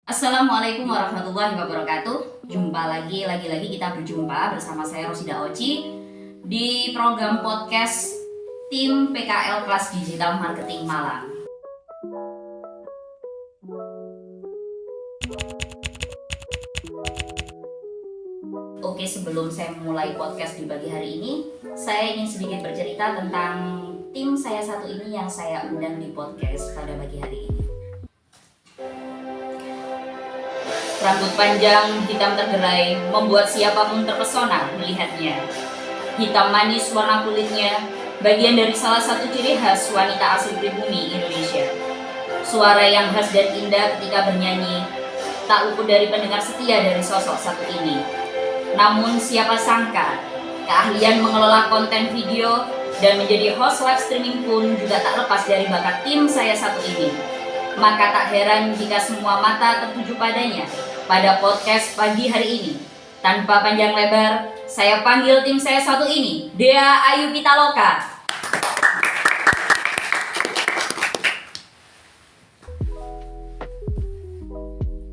Assalamualaikum warahmatullahi wabarakatuh. Jumpa lagi kita berjumpa bersama saya Rosida Oci di program podcast tim PKL Kelas Digital Marketing Malang. Oke, sebelum saya mulai podcast di pagi hari ini, saya ingin sedikit bercerita tentang tim saya satu ini yang saya undang di podcast pada pagi hari ini. Rambut panjang, hitam tergerai, membuat siapapun terpesona melihatnya. Hitam manis warna kulitnya, bagian dari salah satu ciri khas wanita asli pribumi Indonesia. Suara yang khas dan indah ketika bernyanyi, tak luput dari pendengar setia dari sosok satu ini. Namun siapa sangka, keahlian mengelola konten video dan menjadi host live streaming pun juga tak lepas dari bakat tim saya satu ini. Maka tak heran jika semua mata tertuju padanya pada podcast pagi hari ini. Tanpa panjang lebar, saya panggil tim saya satu ini, Dea Ayu Pitaloka.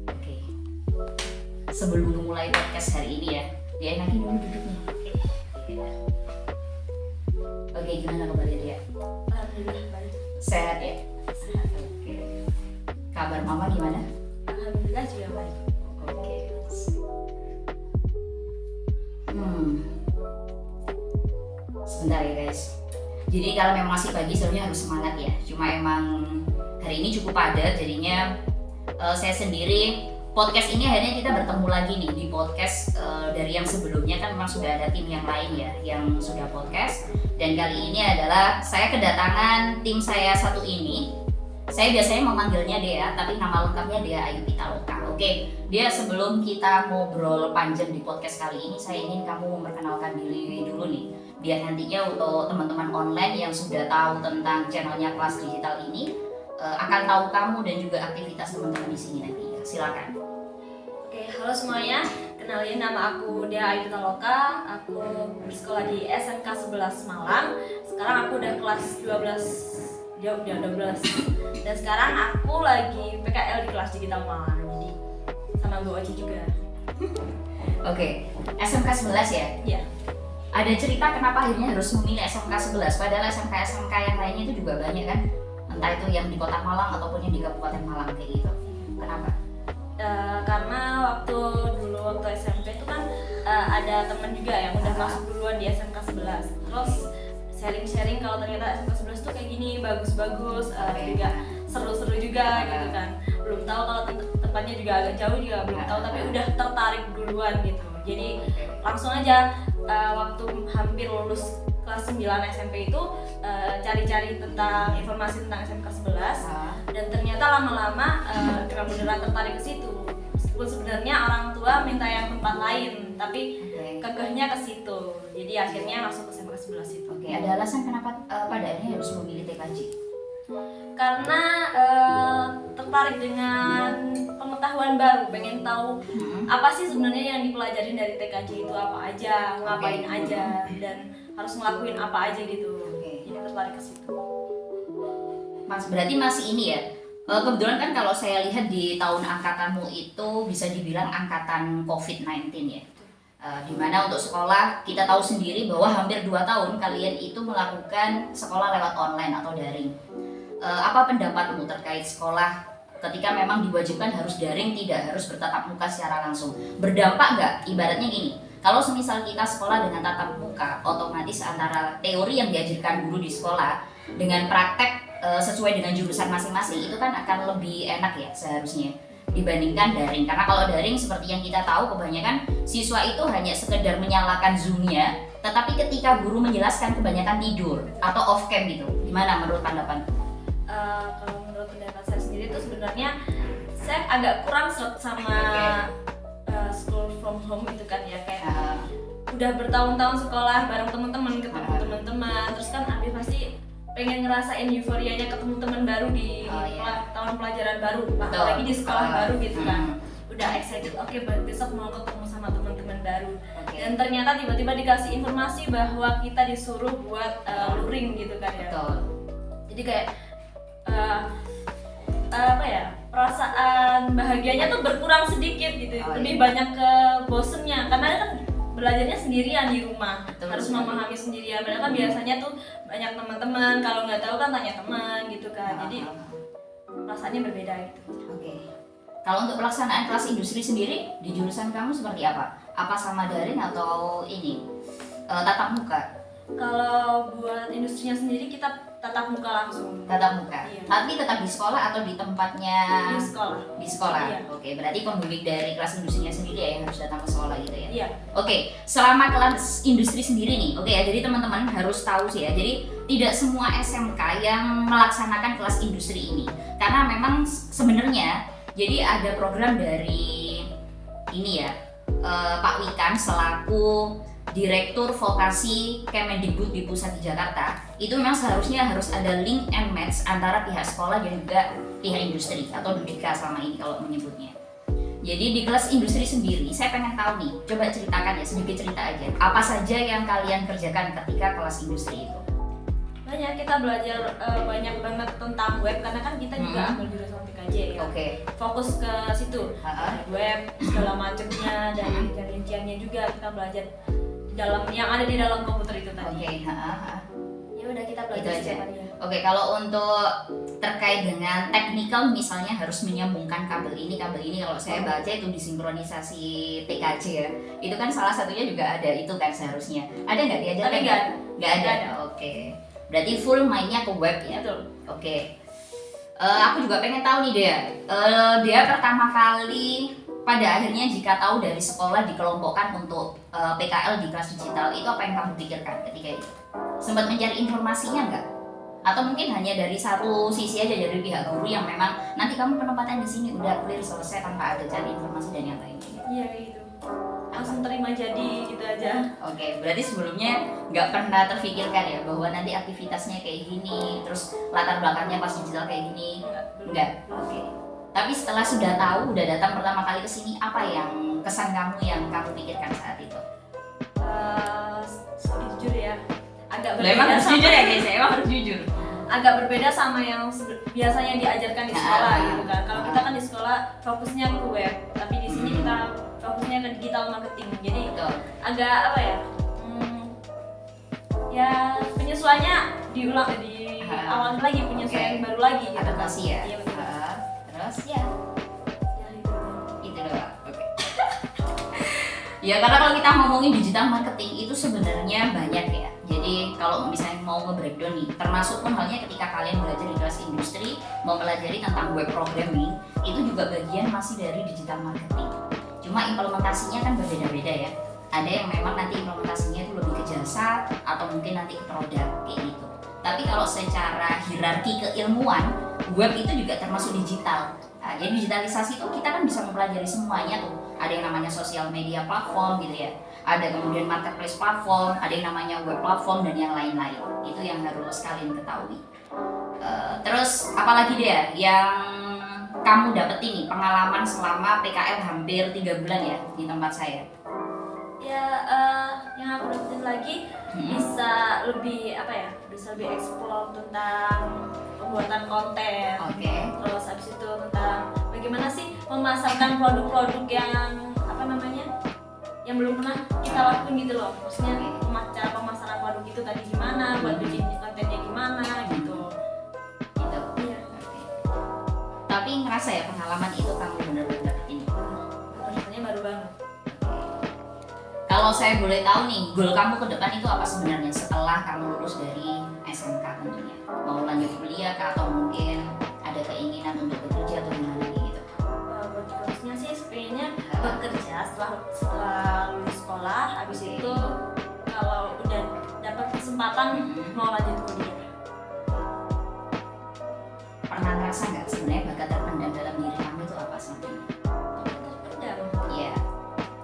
Oke. Sebelum mulai podcast hari ini ya, Dea nanti dulu duduknya. Oke, gimana kabarnya Dea? Alhamdulillah baik. Sehat ya? Sehat. Oke. Kabar mama gimana? Alhamdulillah juga baik. Oke. Sebentar ya guys. Jadi kalau memang masih pagi sebenarnya harus semangat ya. Cuma emang hari ini cukup padat, jadinya saya sendiri podcast ini akhirnya kita bertemu lagi nih di podcast dari yang sebelumnya kan memang sudah ada tim yang lain ya yang sudah podcast, dan kali ini adalah saya kedatangan tim saya satu ini. Saya biasanya memanggilnya Dea, tapi nama lengkapnya Dea Ayu Pitaloka. Oke, Dea, sebelum kita ngobrol panjang di podcast kali ini, saya ingin kamu memperkenalkan diri dulu nih. Biar nantinya untuk teman-teman online yang sudah tahu tentang channelnya Kelas Digital ini, akan tahu kamu dan juga aktivitas teman-teman di sini nantinya. Silakan. Oke, halo semuanya. Kenalin, nama aku Dea Ayu Pitaloka. Aku bersekolah di SMK 11 Malang. Sekarang aku udah kelas 12. Dia udah 12. Dan sekarang aku lagi PKL di Kelas Digital Malang. Jadi sama Bu Oci juga. Oke, SMK 11 ya? Iya. Ada cerita kenapa akhirnya harus memilih SMK 11? Padahal SMK yang lainnya itu juga banyak kan? Entah itu yang di Kota Malang ataupun yang di Kabupaten Malang kayak gitu. Kenapa? Karena waktu SMP itu kan ada teman juga yang udah masuk duluan di SMK 11. Terus sharing kalau ternyata SMK 11 tuh kayak gini, bagus-bagus, juga seru-seru juga gitu kan. Belum tahu kalau tempatnya juga agak jauh juga belum tahu, tapi udah tertarik duluan gitu. Jadi langsung aja waktu hampir lulus kelas 9 SMP itu cari-cari tentang informasi tentang SMK 11 dan ternyata lama-lama karena beneran tertarik ke situ. Meskipun sebenarnya orang tua minta yang tempat lain, tapi kekehnya ke situ. Jadi akhirnya masuk ke SMK 11 itu. Oke, ada alasan kenapa pada akhirnya harus memilih TKJ? Karena tertarik dengan pengetahuan baru, pengen tahu apa sih sebenarnya yang dipelajarin dari TKJ itu, apa aja, ngapain aja, dan harus ngelakuin apa aja gitu. Jadi tertarik ke situ. Mas, berarti masih ini ya? Kebetulan kan kalau saya lihat di tahun angkatanmu itu bisa dibilang angkatan COVID-19 ya. Dimana untuk sekolah kita tahu sendiri bahwa hampir 2 tahun kalian itu melakukan sekolah lewat online atau daring. Apa pendapatmu terkait sekolah ketika memang diwajibkan harus daring, tidak harus bertatap muka secara langsung? Berdampak nggak? Ibaratnya gini, kalau semisal kita sekolah dengan tatap muka, otomatis antara teori yang diajarkan guru di sekolah dengan praktek sesuai dengan jurusan masing-masing itu kan akan lebih enak ya seharusnya dibandingkan daring. Karena kalau daring seperti yang kita tahu kebanyakan siswa itu hanya sekedar menyalakan zoom-nya, tetapi ketika guru menjelaskan kebanyakan tidur atau off cam gitu. Gimana menurut pandangan? Kalau menurut pendapat saya sendiri itu sebenarnya saya agak kurang seret sama school from home itu kan ya, kayak udah bertahun-tahun sekolah bareng teman-teman, ketemu teman-teman, terus kan Abi pasti pengen ngerasain euforianya ketemu teman baru di tahun pelajaran baru, apalagi di sekolah baru gitu kan. Udah excited, oke, besok mau ketemu sama teman-teman baru. Dan ternyata tiba-tiba dikasih informasi bahwa kita disuruh buat luring gitu kan ya. Jadi kayak apa ya, perasaan bahagianya tuh berkurang sedikit gitu. Oh, Lebih iya. banyak ke bosennya karena kan belajarnya sendirian di rumah. Betul Harus sekali. memahami sendirian. Padahal kan biasanya tuh banyak teman-teman, kalau nggak tahu kan tanya teman gitu kan. Jadi perasaannya berbeda gitu. Oke. Kalau untuk pelaksanaan kelas industri sendiri di jurusan kamu seperti apa? Apa sama daring atau ini tatap muka? Kalau buat industrinya sendiri kita tatap muka langsung. Tatap muka. Iya. Tapi tetap di sekolah atau di tempatnya? Di sekolah. Di sekolah. Iya. Oke, berarti pembimbing dari kelas industrinya sendiri ya yang harus datang ke sekolah gitu ya. Iya. Oke, selama kelas industri sendiri nih, oke ya, jadi teman-teman harus tahu sih ya. Jadi tidak semua SMK yang melaksanakan kelas industri ini, karena memang sebenarnya jadi ada program dari ini ya, Pak Wikan selaku Direktur Vokasi Kemendikbud di pusat di Jakarta, itu memang seharusnya harus ada link and match antara pihak sekolah dan juga pihak industri atau DUDIKA selama ini kalau menyebutnya. Jadi di kelas industri sendiri, saya pengen tahu nih, coba ceritakan ya, sedikit cerita aja. Apa saja yang kalian kerjakan ketika kelas industri itu? Banyak, kita belajar banyak banget tentang web karena kan kita juga ambil jurusan TKJ ya. Oke. Fokus ke situ. Ha-ha. Web segala macamnya dan rincian-rinciannya juga kita belajar dalam yang ada di dalam komputer itu tadi. Oke, ha-ha. Ya udah kita Itu belajar aja. setiap hari ya. Oke, kalau untuk terkait dengan teknikal misalnya harus menyambungkan kabel ini kalau saya baca itu disinkronisasi TKJ ya. Itu kan salah satunya juga ada itu kan seharusnya. Ada nggak diajarkan? Tapi nggak ada. Nggak ada. Nggak ada. Oke. Berarti full mainnya ke web ya. Betul. Oke. Aku juga pengen tahu nih Dea. Dea pertama kali pada akhirnya jika tahu dari sekolah dikelompokkan untuk PKL di kelas digital, itu apa yang kamu pikirkan ketika itu? Sempat mencari informasinya nggak? Atau mungkin hanya dari satu sisi aja dari pihak guru yang memang nanti kamu penempatan di sini udah clear selesai tanpa ada cari informasi dan yang lainnya? Iya kayak gitu. Langsung terima jadi gitu aja. Oke, berarti sebelumnya nggak pernah terfikirkan ya bahwa nanti aktivitasnya kayak gini, terus latar belakangnya pas digital kayak gini? Enggak. Oke. Tapi setelah sudah tahu, udah datang pertama kali ke sini, apa yang kesan kamu yang kamu pikirkan saat itu? Jujur ya, agak Lah, emang harus sama- jujur ya guys, emang harus jujur. agak berbeda sama yang biasanya diajarkan di sekolah Ah. gitu kan. Kalau kita kan di sekolah fokusnya ke web, tapi di sini Hmm. kita fokusnya ke digital marketing. Jadi Betul. agak apa ya? Ya penyesuaiannya diulang di Ah. awal lagi, penyesuaian Oke. baru lagi gitu. Adaptasi ya. Iya betul. Terus ya, Ya, gitu. itu doang. Oke. Ya karena kalau kita ngomongin digital marketing itu sebenarnya banyak ya. Jadi kalau misalnya mau nge-breakdown nih, termasuk pun halnya ketika kalian belajar di kelas industri, mau pelajari tentang web programming, itu juga bagian masih dari digital marketing. Cuma implementasinya kan berbeda-beda ya. Ada yang memang nanti implementasinya itu lebih ke jasa atau mungkin nanti ke produk kayak gitu. Tapi kalau secara hierarki keilmuan, web itu juga termasuk digital. Nah, jadi digitalisasi itu kita kan bisa mempelajari semuanya tuh. Ada yang namanya sosial media platform gitu ya. Ada kemudian marketplace platform, ada yang namanya web platform dan yang lain-lain. Itu yang harus kalian ketahui. Terus apalagi deh yang kamu dapetin nih pengalaman selama PKL hampir 3 bulan ya di tempat saya? Ya yang aku dapetin lagi bisa lebih apa ya? Bisa lebih explore tentang pembuatan konten. Oke. Terus habis itu tentang bagaimana sih memasarkan produk-produk yang apa namanya? Yang belum pernah kita lakuin gitu loh. Maksudnya cara pemasaran produk itu tadi gimana, buat bikin kontennya gimana gitu. Gitu. Iya. Oke. Tapi ngerasa ya pengalaman itu kamu bener-bener dapetin. Rasanya baru banget. Kalau saya boleh tahu nih, goal kamu ke depan itu apa sebenarnya setelah kamu lulus dari SMK tentunya? Mau lanjut kuliah kah atau mungkin ada keinginan untuk bekerja atau gimana gitu? Buat terusnya sih sebenarnya bekerja setelah lulus sekolah, habis itu kalau udah dapat kesempatan mau lanjut kuliah. Pernah ngerasa nggak sebenarnya bakat terpendam dalam diri kamu itu apa sebenarnya? Terpendam. Iya.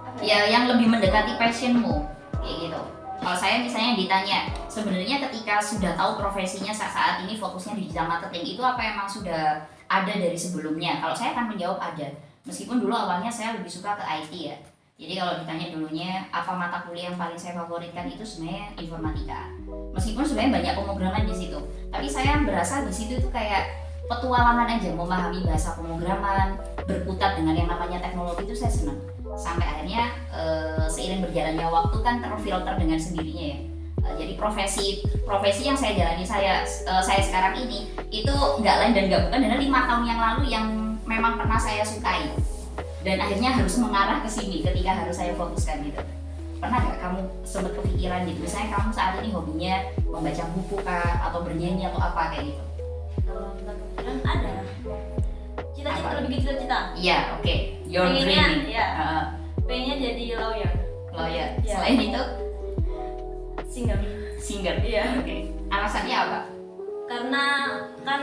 Apa Ya yang lebih mendekati passionmu kayak gitu. Kalau saya misalnya ditanya sebenarnya ketika sudah tahu profesinya saat ini fokusnya di digital marketing itu apa emang sudah ada dari sebelumnya? Kalau saya akan menjawab ada. Meskipun dulu awalnya saya lebih suka ke IT ya. Jadi kalau ditanya dulunya apa mata kuliah yang paling saya favoritkan itu sebenarnya informatika. Meskipun sebenarnya banyak pemrograman di situ, tapi saya berasa di situ tuh kayak petualangan aja, memahami bahasa pemrograman, berkutat dengan yang namanya teknologi itu saya senang. Sampai akhirnya seiring berjalannya waktu kan terfilter dengan sendirinya ya. Jadi profesi yang saya jalani saya sekarang ini itu nggak lain dan nggak bukan dari 5 tahun yang lalu yang memang pernah saya sukai dan akhirnya harus mengarah ke sini ketika harus saya fokuskan gitu. Pernah nggak kamu sempat kepikiran gitu, misalnya kamu saat ini hobinya membaca buku kah atau bernyanyi atau apa kayak gitu? Kalau tentang kepikiran ada cita-cita, lebih ke cita-cita. Iya, oke. Your Pengennya, dreaming. ya. Pengennya jadi lawyer. Lawyer. Iya. Selain itu Singer. singer. Iya. Oke. Alasannya apa? Karena kan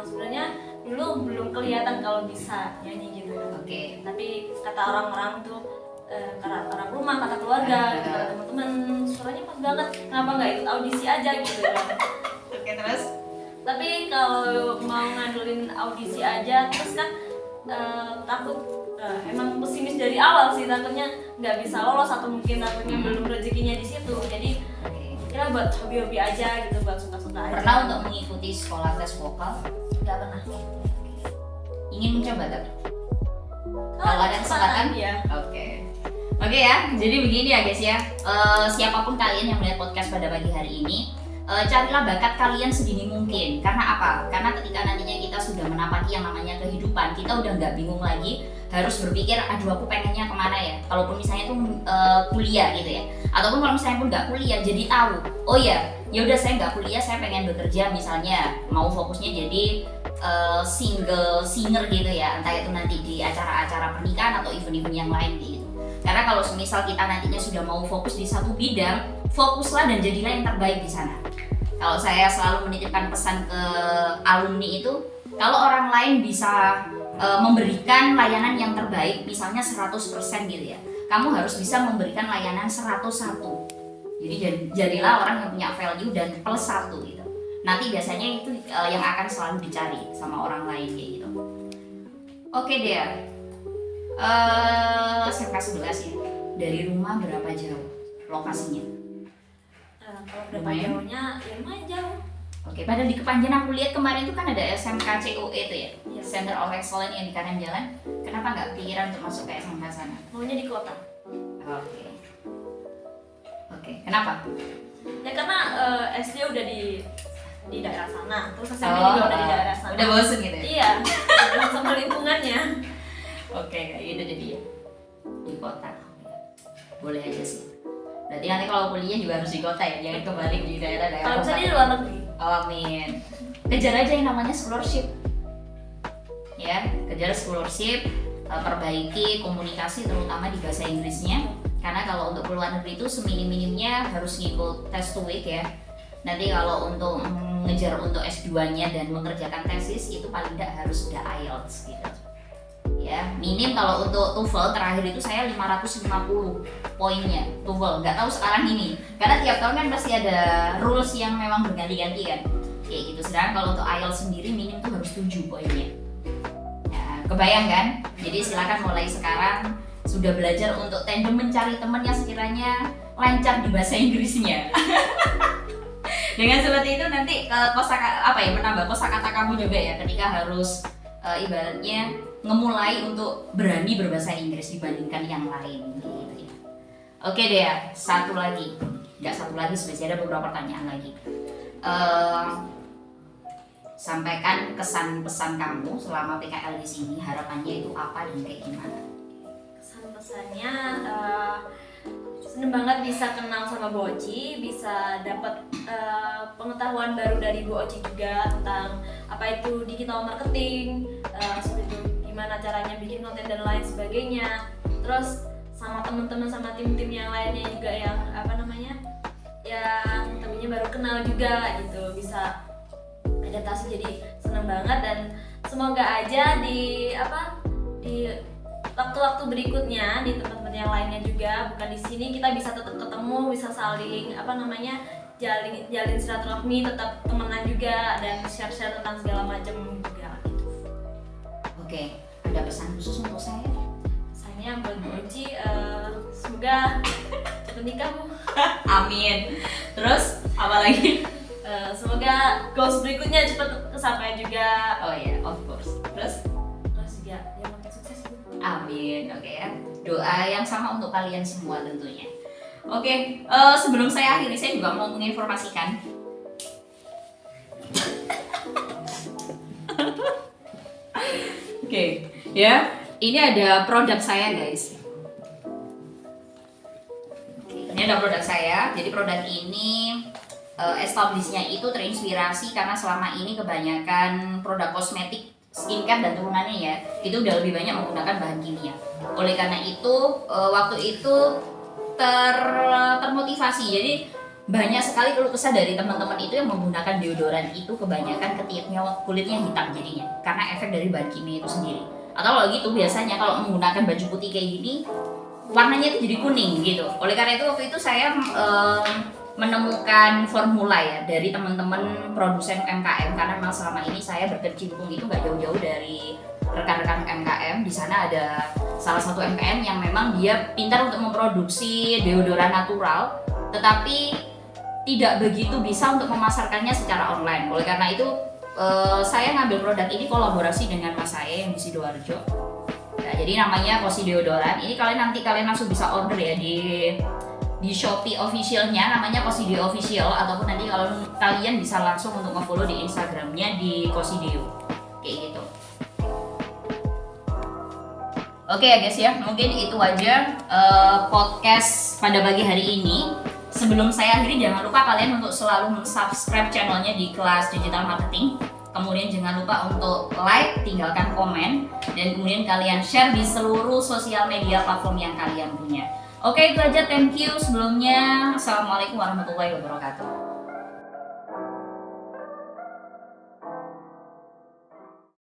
sebenarnya dulu belum kelihatan kalau bisa nyanyi gitu. Oke. Tapi kata orang-orang tuh, kata orang rumah, kata keluarga, kata teman-teman, suaranya pas banget. Kenapa nggak ikut audisi aja gitu? Oke, terus? Tapi kalau mau ngandelin audisi aja, terus kan takut. Emang pesimis dari awal sih, takutnya nggak bisa lolos atau mungkin takutnya belum rezekinya di situ. Jadi kira buat hobi-hobi aja gitu, buat suka-suka aja. Pernah untuk mengikuti sekolah tes vokal? Nggak pernah. Ingin mencoba tapi? Kalau ada kesempatan? ya. Oke ya, jadi begini ya guys ya. Siapapun kalian yang melihat podcast pada pagi hari ini, carilah bakat kalian sedini mungkin. Karena apa? Karena ketika nantinya kita sudah menapaki yang namanya kehidupan, kita udah nggak bingung lagi harus berpikir, aduh aku pengennya kemana ya. Kalaupun misalnya itu kuliah gitu ya, ataupun kalau misalnya pun nggak kuliah, jadi tahu. Oh ya udah saya nggak kuliah, saya pengen bekerja misalnya, mau fokusnya jadi single singer gitu ya, entah itu nanti di acara-acara pernikahan atau event-event yang lain gitu. Karena kalau misal kita nantinya sudah mau fokus di satu bidang, fokuslah dan jadilah yang terbaik di sana. Kalau saya selalu menitipkan pesan ke alumni itu, kalau orang lain bisa memberikan layanan yang terbaik, misalnya 100% gitu ya, kamu harus bisa memberikan layanan 101. Jadi jadilah orang yang punya value dan plus 1 gitu. Nanti biasanya itu yang akan selalu dicari sama orang lain kayak gitu. Oke Dea, SMK 11 ya, dari rumah berapa jauh lokasinya? Kalau berapa Lumayan. jauhnya, ya lumayan jauh. Oke, padahal di Kepanjen aku lihat kemarin itu kan ada SMK COE itu ya, Iya. Center of Excellence yang di kanan jalan. Kenapa nggak pikiran untuk masuk ke SMK sana? Maunya di kota. Oke, kenapa? Ya karena SD udah di daerah sana, terus SMP juga udah di daerah sana. Udah bosen gitu ya? Iya, udah sama lingkungannya. Oke, kayak gitu jadi ya di kota. Boleh aja sih. Berarti nanti kalau kuliah juga harus di kota ya, jangan kembali di daerah-daerah. Kalau bisa kota. di luar negeri. Oh, amin. Kejar aja yang namanya scholarship. Ya, kejar scholarship, perbaiki komunikasi terutama di bahasa Inggrisnya. Karena kalau untuk keluar negeri itu seminim-minimnya harus ngikut test to week ya. Nanti kalau untuk mengejar untuk S2-nya dan mengerjakan tesis itu paling tidak harus sudah IELTS gitu. Ya, minim kalau untuk TOEFL terakhir itu saya 550 poinnya TOEFL, nggak tahu sekarang ini karena tiap tahun kan pasti ada rules yang memang berganti-ganti kan kayak gitu. Sedangkan kalau untuk IELTS sendiri minim tuh harus 7 poinnya ya, kebayang kan? Jadi silakan mulai sekarang sudah belajar untuk tandem mencari teman yang sekiranya lancar di bahasa Inggrisnya. Dengan seperti itu nanti menambah kosakata kamu juga ya ketika harus ibaratnya ngemulai untuk berani berbahasa Inggris dibandingkan yang lain gitu ya. Oke deh ya, satu lagi sebenarnya ada beberapa pertanyaan lagi. Sampaikan kesan pesan kamu selama PKL di sini, harapannya itu apa dan kayak gimana? Kesan-pesannya seneng banget bisa kenal sama Bu Oci, bisa dapat pengetahuan baru dari Bu Oci juga tentang apa itu digital marketing, seperti itu gimana caranya bikin konten dan lain sebagainya. Terus sama teman-teman sama tim-tim yang lainnya juga yang yang temennya baru kenal juga gitu, bisa adaptasi. Jadi seneng banget dan semoga aja di waktu-waktu berikutnya di tempat-tempat yang lainnya juga, bukan di sini, kita bisa tetap ketemu, bisa saling jalin silaturahmi, tetap temenan juga dan share-share tentang segala macam juga gitu. Oke, ada pesan khusus untuk saya? Pesannya buat Bu Oci, semoga cepat nikah Bu. Amin. Terus apa lagi? Semoga goals berikutnya cepat kesampaian juga. Oh iya, of course. Terus Ya makin sukses Bu. amin, oke ya. Doa yang sama untuk kalian semua tentunya. Oke, sebelum saya akhiri, saya juga mau menginformasikan. Oke, ya. Ini ada produk saya, guys. Ini ada produk saya. Jadi produk ini establishnya itu terinspirasi karena selama ini kebanyakan produk kosmetik, skincare dan turunannya ya, itu udah lebih banyak menggunakan bahan kimia. Oleh karena itu waktu itu termotivasi. Jadi banyak sekali keluh kesah dari teman-teman itu yang menggunakan deodoran itu kebanyakan kulitnya hitam jadinya karena efek dari bahan kimia itu sendiri. Atau kalau gitu biasanya kalau menggunakan baju putih kayak gini warnanya itu jadi kuning gitu. Oleh karena itu waktu itu saya menemukan formula ya dari teman-teman produsen UMKM karena memang selama ini saya berkecimpung itu nggak jauh-jauh dari rekan-rekan UMKM. Di sana ada salah satu UMKM yang memang dia pintar untuk memproduksi deodoran natural, tetapi tidak begitu bisa untuk memasarkannya secara online. Oleh karena itu saya ngambil produk ini kolaborasi dengan mas saya yang di Sidoarjo. Nah, jadi namanya Cosi Deodoran. Ini kalian langsung bisa order ya di Shopee officialnya, namanya Cosi Deo Official, ataupun nanti kalau kalian bisa langsung untuk nge-follow di Instagramnya di Cosi Deo kayak gitu. Oke ya guys ya, mungkin itu aja podcast pada pagi hari ini. Sebelum saya akhiri, jangan lupa kalian untuk selalu subscribe channelnya di Kelas Digital Marketing. Kemudian jangan lupa untuk like, tinggalkan komen, dan kemudian kalian share di seluruh sosial media platform yang kalian punya. Oke, itu aja. Thank you sebelumnya. Assalamualaikum warahmatullahi wabarakatuh.